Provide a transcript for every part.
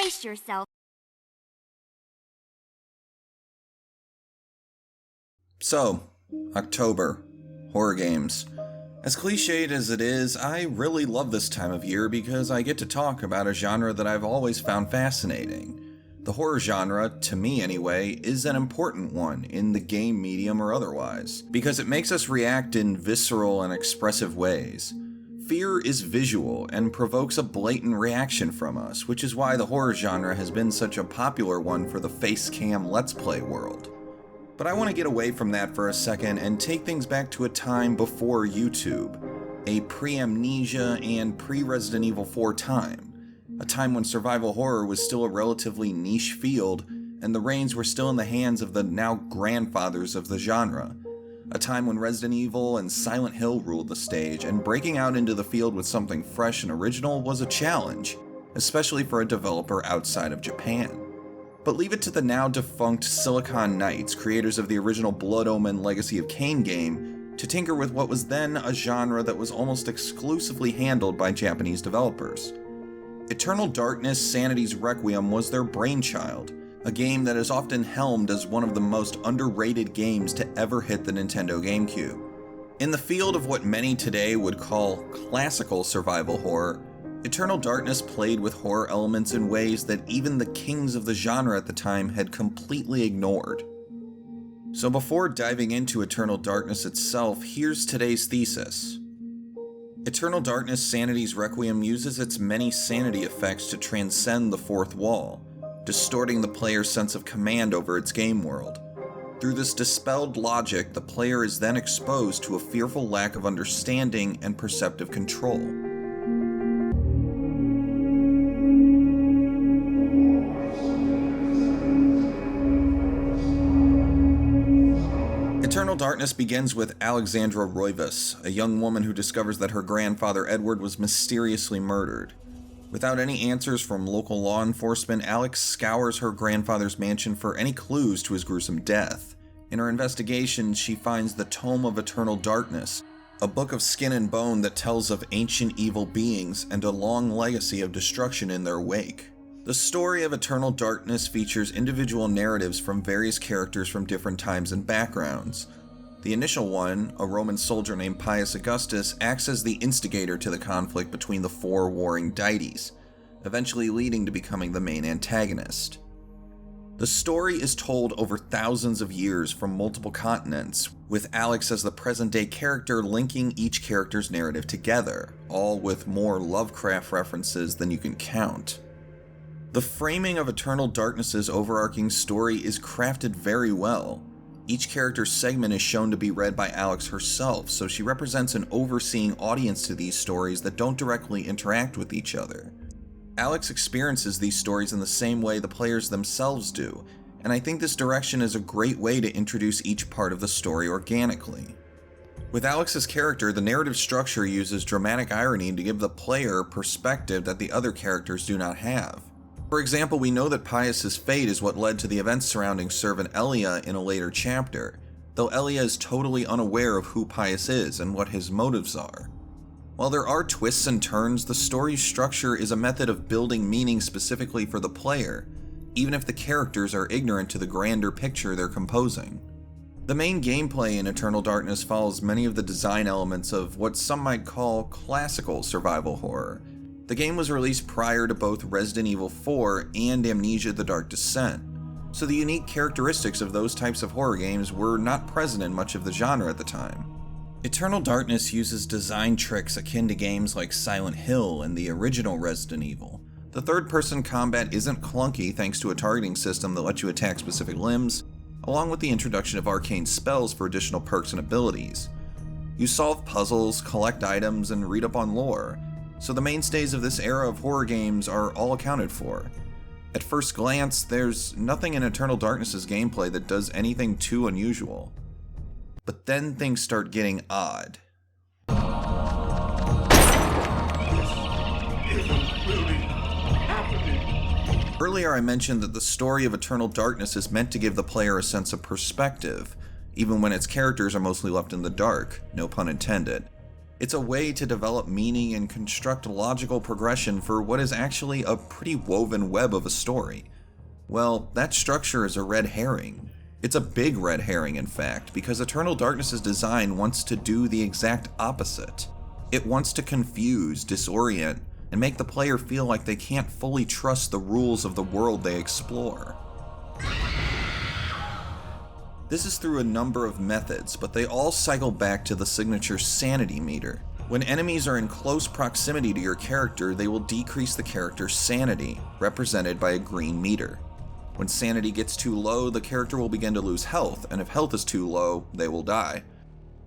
Brace yourself. So, October. Horror games. As cliched as it is, I really love this time of year because I get to talk about a genre that I've always found fascinating. The horror genre, to me anyway, is an important one in the game medium or otherwise, because it makes us react in visceral and expressive ways. Fear is visual and provokes a blatant reaction from us, which is why the horror genre has been such a popular one for the face cam Let's Play world. But I want to get away from that for a second and take things back to a time before YouTube, a pre-Amnesia and pre-Resident Evil 4 time, a time when survival horror was still a relatively niche field and the reins were still in the hands of the now grandfathers of the genre, a time when Resident Evil and Silent Hill ruled the stage, and breaking out into the field with something fresh and original was a challenge, especially for a developer outside of Japan. But leave it to the now defunct Silicon Knights, creators of the original Blood Omen Legacy of Kain game, to tinker with what was then a genre that was almost exclusively handled by Japanese developers. Eternal Darkness Sanity's Requiem was their brainchild, a game that is often helmed as one of the most underrated games to ever hit the Nintendo Gamecube. In the field of what many today would call classical survival horror, Eternal Darkness played with horror elements in ways that even the kings of the genre at the time had completely ignored. So before diving into Eternal Darkness itself, here's today's thesis. Eternal Darkness Sanity's Requiem uses its many sanity effects to transcend the fourth wall, distorting the player's sense of command over its game world. Through this dispelled logic, the player is then exposed to a fearful lack of understanding and perceptive control. Eternal Darkness begins with Alexandra Roivas, a young woman who discovers that her grandfather Edward was mysteriously murdered. Without any answers from local law enforcement, Alex scours her grandfather's mansion for any clues to his gruesome death. In her investigation, she finds the Tome of Eternal Darkness, a book of skin and bone that tells of ancient evil beings and a long legacy of destruction in their wake. The story of Eternal Darkness features individual narratives from various characters from different times and backgrounds. The initial one, a Roman soldier named Pius Augustus, acts as the instigator to the conflict between the four warring deities, eventually leading to becoming the main antagonist. The story is told over thousands of years from multiple continents, with Alex as the present-day character linking each character's narrative together, all with more Lovecraft references than you can count. The framing of Eternal Darkness's overarching story is crafted very well. Each character's segment is shown to be read by Alex herself, so she represents an overseeing audience to these stories that don't directly interact with each other. Alex experiences these stories in the same way the players themselves do, and I think this direction is a great way to introduce each part of the story organically. With Alex's character, the narrative structure uses dramatic irony to give the player perspective that the other characters do not have. For example, we know that Pius's fate is what led to the events surrounding servant Elia in a later chapter, though Elia is totally unaware of who Pius is and what his motives are. While there are twists and turns, the story's structure is a method of building meaning specifically for the player, even if the characters are ignorant to the grander picture they're composing. The main gameplay in Eternal Darkness follows many of the design elements of what some might call classical survival horror. The game was released prior to both Resident Evil 4 and Amnesia: The Dark Descent, so the unique characteristics of those types of horror games were not present in much of the genre at the time. Eternal Darkness uses design tricks akin to games like Silent Hill and the original Resident Evil. The third-person combat isn't clunky thanks to a targeting system that lets you attack specific limbs, along with the introduction of arcane spells for additional perks and abilities. You solve puzzles, collect items, and read up on lore, so the mainstays of this era of horror games are all accounted for. At first glance, there's nothing in Eternal Darkness's gameplay that does anything too unusual. But then things start getting odd. Earlier I mentioned that the story of Eternal Darkness is meant to give the player a sense of perspective, even when its characters are mostly left in the dark, no pun intended. It's a way to develop meaning and construct logical progression for what is actually a pretty woven web of a story. Well, that structure is a red herring. It's a big red herring, in fact, because Eternal Darkness's design wants to do the exact opposite. It wants to confuse, disorient, and make the player feel like they can't fully trust the rules of the world they explore. This is through a number of methods, but they all cycle back to the signature Sanity Meter. When enemies are in close proximity to your character, they will decrease the character's sanity, represented by a green meter. When sanity gets too low, the character will begin to lose health, and if health is too low, they will die.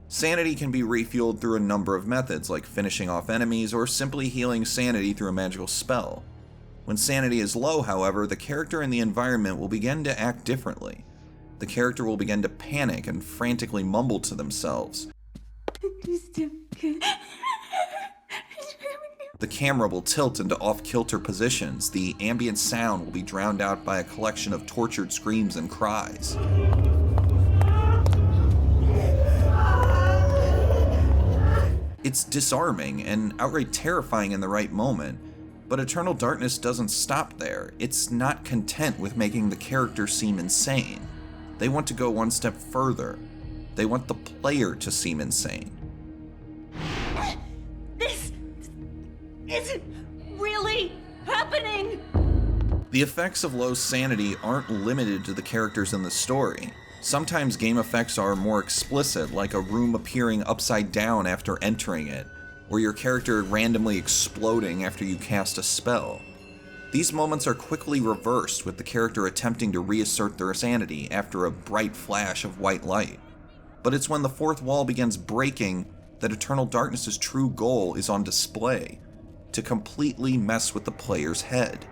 Sanity can be refueled through a number of methods, like finishing off enemies or simply healing sanity through a magical spell. When sanity is low, however, the character and the environment will begin to act differently. The character will begin to panic and frantically mumble to themselves. The camera will tilt into off-kilter positions. The ambient sound will be drowned out by a collection of tortured screams and cries. It's disarming and outright terrifying in the right moment, but Eternal Darkness doesn't stop there. It's not content with making the character seem insane. They want to go one step further. They want the player to seem insane. This isn't really happening! The effects of low sanity aren't limited to the characters in the story. Sometimes game effects are more explicit, like a room appearing upside down after entering it, or your character randomly exploding after you cast a spell. These moments are quickly reversed with the character attempting to reassert their sanity after a bright flash of white light. But it's when the fourth wall begins breaking that Eternal Darkness's true goal is on display, to completely mess with the player's head.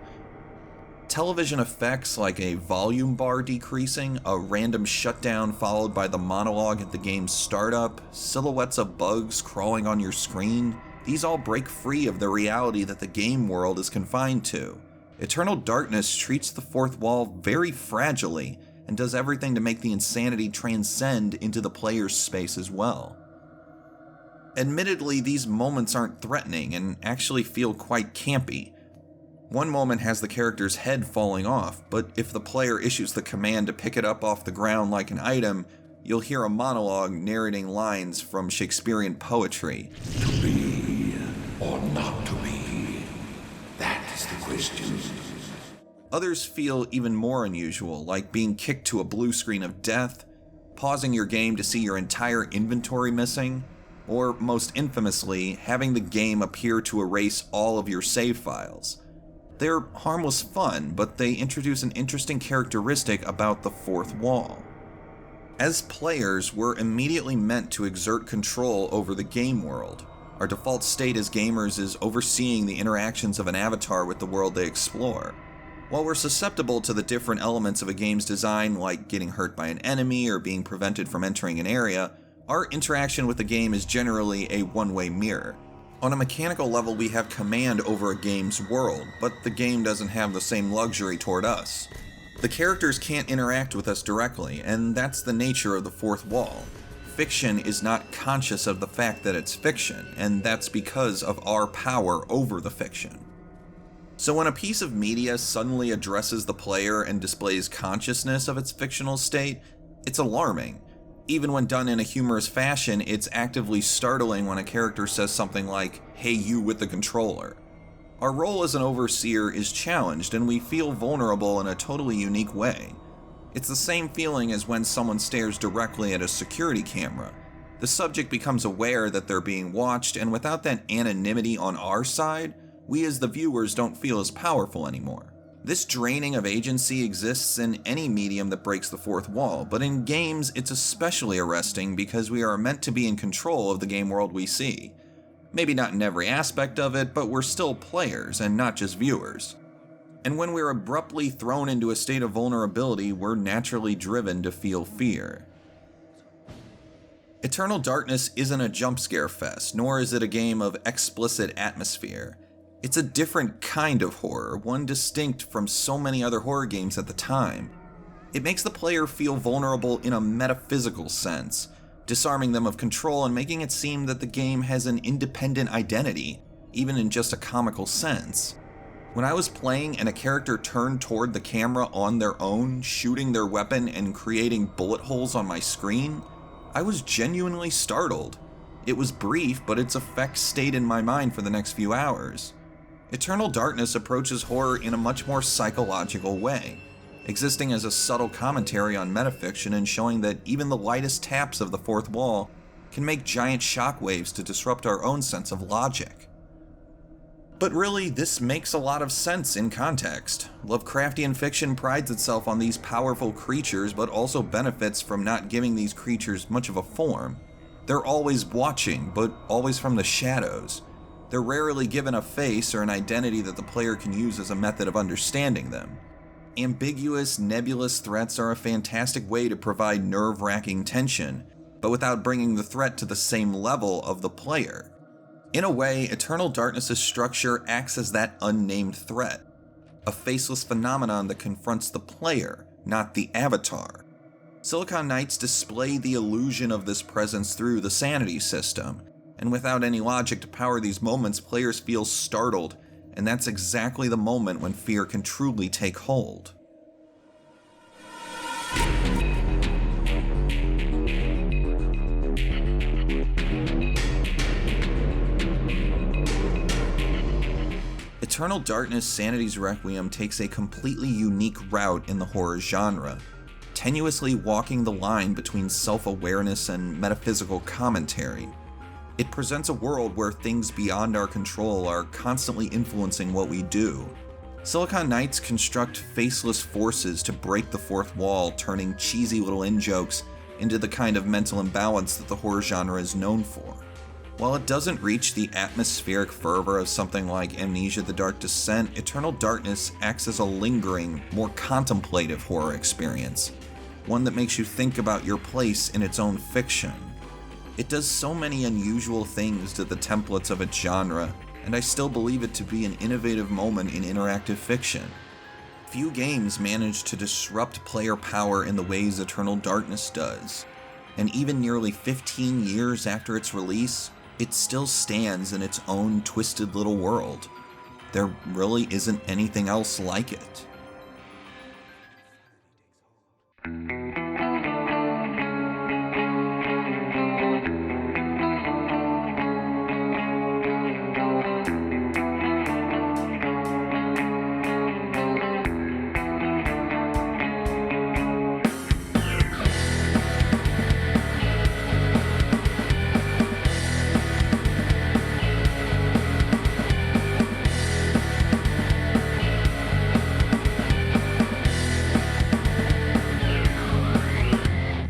Television effects like a volume bar decreasing, a random shutdown followed by the monologue at the game's startup, silhouettes of bugs crawling on your screen, these all break free of the reality that the game world is confined to. Eternal Darkness treats the fourth wall very fragilely and does everything to make the insanity transcend into the player's space as well. Admittedly, these moments aren't threatening and actually feel quite campy. One moment has the character's head falling off, but if the player issues the command to pick it up off the ground like an item, you'll hear a monologue narrating lines from Shakespearean poetry. To be or not to be? That is the question. Others feel even more unusual, like being kicked to a blue screen of death, pausing your game to see your entire inventory missing, or most infamously, having the game appear to erase all of your save files. They're harmless fun, but they introduce an interesting characteristic about the fourth wall. As players, we're immediately meant to exert control over the game world. Our default state as gamers is overseeing the interactions of an avatar with the world they explore. While we're susceptible to the different elements of a game's design, like getting hurt by an enemy or being prevented from entering an area, our interaction with the game is generally a one-way mirror. On a mechanical level, we have command over a game's world, but the game doesn't have the same luxury toward us. The characters can't interact with us directly, and that's the nature of the fourth wall. Fiction is not conscious of the fact that it's fiction, and that's because of our power over the fiction. So when a piece of media suddenly addresses the player and displays consciousness of its fictional state, it's alarming. Even when done in a humorous fashion, it's actively startling when a character says something like, "Hey, you with the controller." Our role as an overseer is challenged, and we feel vulnerable in a totally unique way. It's the same feeling as when someone stares directly at a security camera. The subject becomes aware that they're being watched, and without that anonymity on our side, we as the viewers don't feel as powerful anymore. This draining of agency exists in any medium that breaks the fourth wall, but in games it's especially arresting because we are meant to be in control of the game world we see. Maybe not in every aspect of it, but we're still players and not just viewers. And when we're abruptly thrown into a state of vulnerability, we're naturally driven to feel fear. Eternal Darkness isn't a jump scare fest, nor is it a game of explicit atmosphere. It's a different kind of horror, one distinct from so many other horror games at the time. It makes the player feel vulnerable in a metaphysical sense, disarming them of control and making it seem that the game has an independent identity, even in just a comical sense. When I was playing and a character turned toward the camera on their own, shooting their weapon and creating bullet holes on my screen, I was genuinely startled. It was brief, but its effects stayed in my mind for the next few hours. Eternal Darkness approaches horror in a much more psychological way, existing as a subtle commentary on metafiction and showing that even the lightest taps of the fourth wall can make giant shockwaves to disrupt our own sense of logic. But really, this makes a lot of sense in context. Lovecraftian fiction prides itself on these powerful creatures, but also benefits from not giving these creatures much of a form. They're always watching, but always from the shadows. They're rarely given a face or an identity that the player can use as a method of understanding them. Ambiguous, nebulous threats are a fantastic way to provide nerve-wracking tension, but without bringing the threat to the same level of the player. In a way, Eternal Darkness's structure acts as that unnamed threat, a faceless phenomenon that confronts the player, not the avatar. Silicon Knights display the illusion of this presence through the Sanity system, and without any logic to power these moments, players feel startled, and that's exactly the moment when fear can truly take hold. Eternal Darkness Sanity's Requiem takes a completely unique route in the horror genre, tenuously walking the line between self-awareness and metaphysical commentary. It presents a world where things beyond our control are constantly influencing what we do. Silicon Knights construct faceless forces to break the fourth wall, turning cheesy little in-jokes into the kind of mental imbalance that the horror genre is known for. While it doesn't reach the atmospheric fervor of something like Amnesia: The Dark Descent, Eternal Darkness acts as a lingering, more contemplative horror experience, one that makes you think about your place in its own fiction. It does so many unusual things to the templates of its genre, and I still believe it to be an innovative moment in interactive fiction. Few games manage to disrupt player power in the ways Eternal Darkness does, and even nearly 15 years after its release, it still stands in its own twisted little world. There really isn't anything else like it.